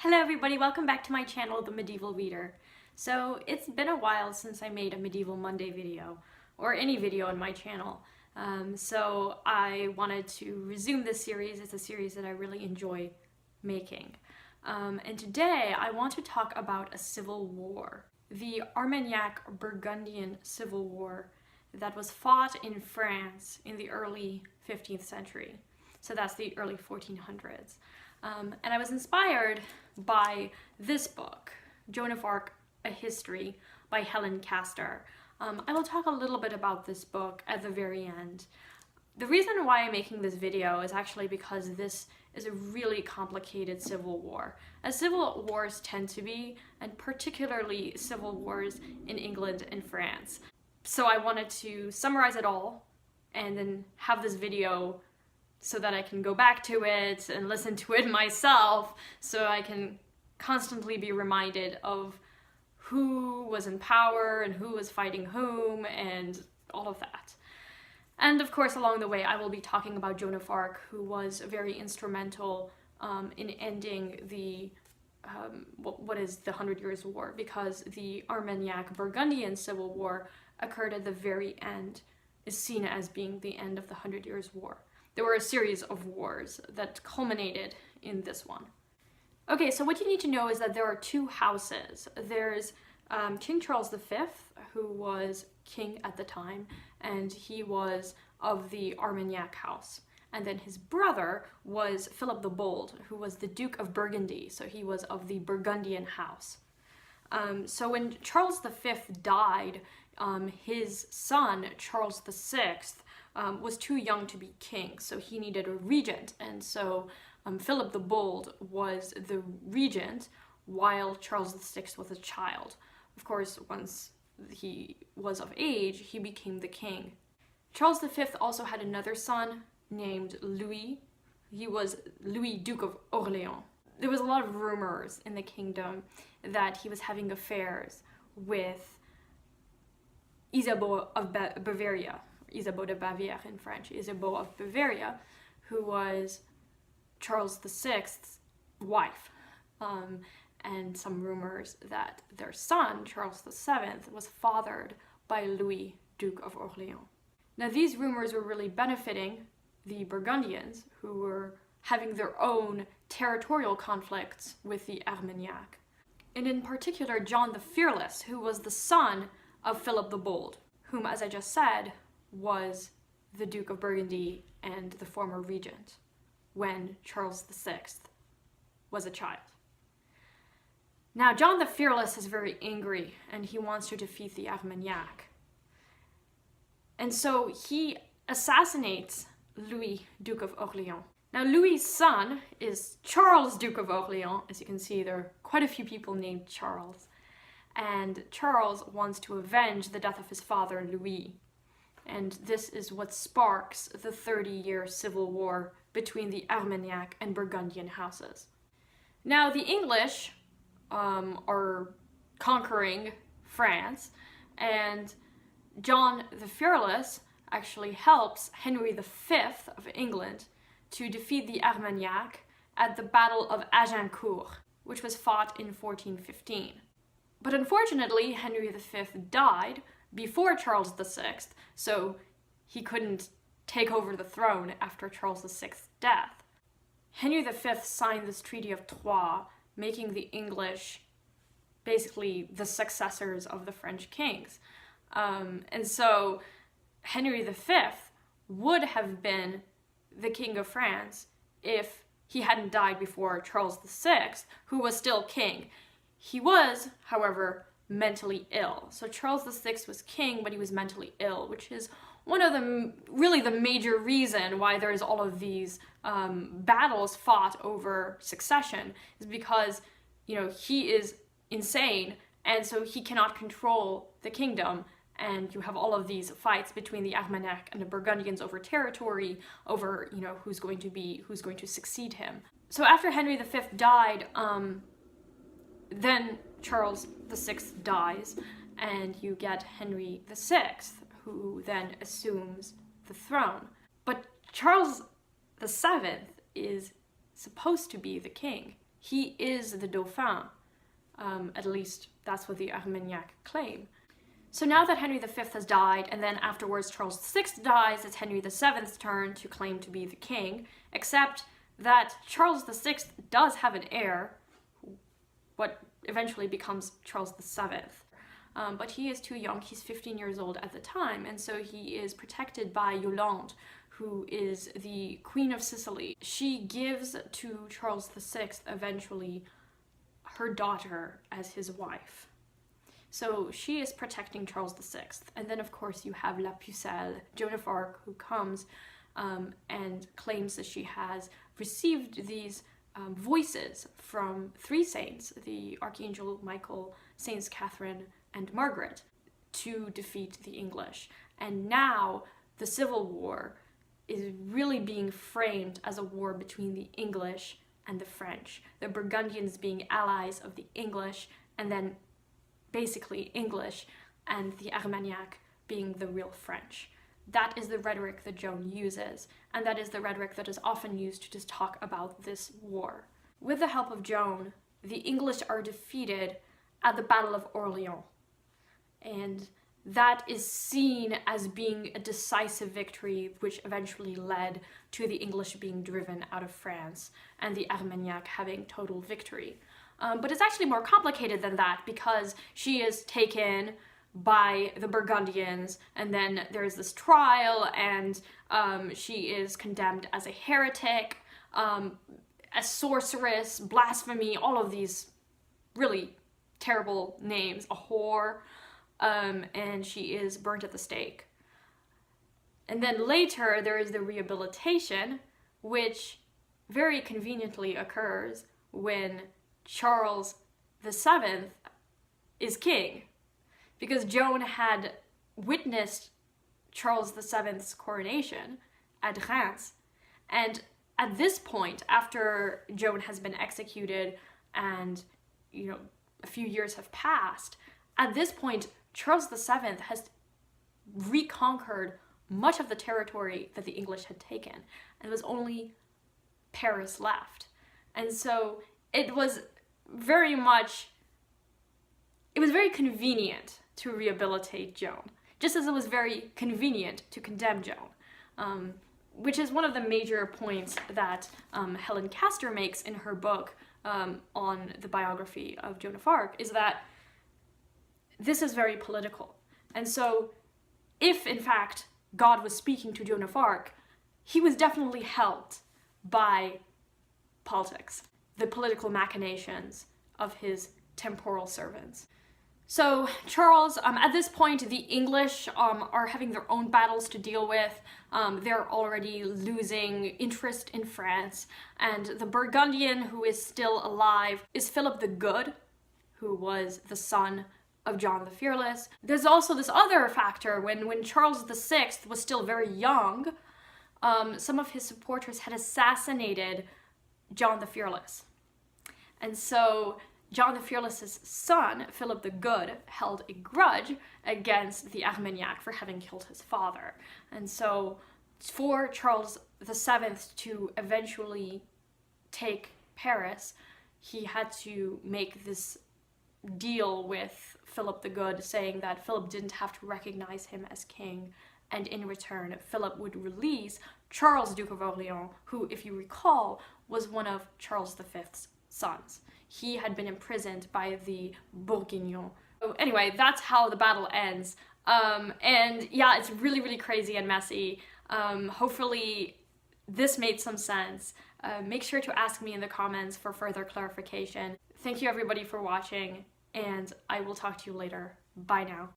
Hello everybody, welcome back to my channel, The Medieval Reader. So it's been a while since I made a Medieval Monday video, or any video on my channel. So I wanted to resume this series. It's a series that I really enjoy making. And today I want to talk about a civil war. The Armagnac-Burgundian Civil War that was fought in France in the early 15th century. So that's the early 1400s. And I was inspired by this book, Joan of Arc, A History by Helen Castor. I will talk a little bit about this book at the very end. The reason why I'm making this video is actually because this is a really complicated civil war, as civil wars tend to be, and particularly civil wars in England and France. So I wanted to summarize it all and then have this video so that I can go back to it and listen to it myself, so I can constantly be reminded of who was in power and who was fighting whom and all of that. And of course, along the way, I will be talking about Joan of Arc, who was very instrumental in ending the what is the 100 Years' War, because the Armagnac-Burgundian Civil War occurred at the very end, is seen as being the end of the 100 Years' War. There were a series of wars that culminated in this one. Okay, so what you need to know is that there are two houses. There's King Charles V, who was king at the time, and he was of the Armagnac house. And then his brother was Philip the Bold, who was the Duke of Burgundy, so he was of the Burgundian house. So when Charles V died, his son, Charles VI, was too young to be king, so he needed a regent, and so Philip the Bold was the regent while Charles VI was a child. Of course, once he was of age, he became the king. Charles V also had another son named Louis. He was Louis, Duke of Orléans. There was a lot of rumors in the kingdom that he was having affairs with Isabeau of Bavaria. Isabeau de Bavière in French, Isabeau of Bavaria, who was Charles VI's wife. And some rumors that their son, Charles VII, was fathered by Louis, Duke of Orléans. Now these rumors were really benefiting the Burgundians, who were having their own territorial conflicts with the Armagnac. And in particular, John the Fearless, who was the son of Philip the Bold, whom, as I just said, was the Duke of Burgundy and the former regent when Charles VI was a child. Now, John the Fearless is very angry and he wants to defeat the Armagnac. And so he assassinates Louis, Duke of Orléans. Now, Louis's son is Charles, Duke of Orléans. As you can see, there are quite a few people named Charles. And Charles wants to avenge the death of his father, Louis. And this is what sparks the 30-year civil war between the Armagnac and Burgundian houses. Now, the English are conquering France, and John the Fearless actually helps Henry V of England to defeat the Armagnac at the Battle of Agincourt, which was fought in 1415. But unfortunately, Henry V died before Charles VI, so he couldn't take over the throne after Charles VI's death. Henry V signed this Treaty of Troyes, making the English basically the successors of the French kings. And so Henry V would have been the King of France if he hadn't died before Charles VI, who was still king. He was, however, mentally ill. So Charles VI was king, but he was mentally ill, which is one of the, really the major reason why there's all of these battles fought over succession, is because, you know, he is insane, and so he cannot control the kingdom, and you have all of these fights between the Armagnac and the Burgundians over territory, over, you know, who's going to succeed him. So after Henry V died, then Charles VI dies, and you get Henry VI, who then assumes the throne. But Charles VII is supposed to be the king. he is the Dauphin. At least that's what the Armagnac claim. So now that Henry V has died, and then afterwards Charles VI dies, it's Henry VII's turn to claim to be the king, except that Charles VI does have an heir, what eventually becomes Charles VII. But he is too young, he's 15 years old at the time, and so he is protected by Yolande, who is the Queen of Sicily. She gives to Charles VI eventually her daughter as his wife. So she is protecting Charles VI. And then of course you have La Pucelle, Joan of Arc, who comes and claims that she has received these voices from three saints, the Archangel Michael, Saints Catherine and Margaret, to defeat the English. And now the Civil War is really being framed as a war between the English and the French. The Burgundians being allies of the English, and then basically English, and the Armagnac being the real French. That is the rhetoric that Joan uses, and that is the rhetoric that is often used to just talk about this war. With the help of Joan, the English are defeated at the Battle of Orleans, and that is seen as being a decisive victory, which eventually led to the English being driven out of France and the Armagnac having total victory. But it's actually more complicated than that, because she is taken by the Burgundians, and then there's this trial, and she is condemned as a heretic, a sorceress, blasphemy, all of these really terrible names, a whore, and she is burnt at the stake. And then later there is the rehabilitation, which very conveniently occurs when Charles VII is king, because Joan had witnessed Charles VII's coronation at Reims, and at this point, after Joan has been executed and, you know, a few years have passed, at this point Charles VII has reconquered much of the territory that the English had taken, and there was only Paris left. And so it was very convenient to rehabilitate Joan, just as it was very convenient to condemn Joan, which is one of the major points that Helen Castor makes in her book on the biography of Joan of Arc, is that this is very political. And so if in fact God was speaking to Joan of Arc, he was definitely helped by politics, the political machinations of his temporal servants. So Charles, at this point, the English are having their own battles to deal with. They're already losing interest in France, and the Burgundian who is still alive is Philip the Good, who was the son of John the Fearless. There's also this other factor. When Charles VI was still very young, some of his supporters had assassinated John the Fearless. And so John the Fearless's son, Philip the Good, held a grudge against the Armagnac for having killed his father. And so for Charles VII to eventually take Paris, he had to make this deal with Philip the Good, saying that Philip didn't have to recognize him as king, and in return Philip would release Charles, Duke of Orleans, who, if you recall, was one of Charles V's sons. He had been imprisoned by the Bourguignon. So anyway, that's how the battle ends. And yeah, it's really, really crazy and messy. Hopefully this made some sense. Make sure to ask me in the comments for further clarification. Thank you everybody for watching, and I will talk to you later. Bye now.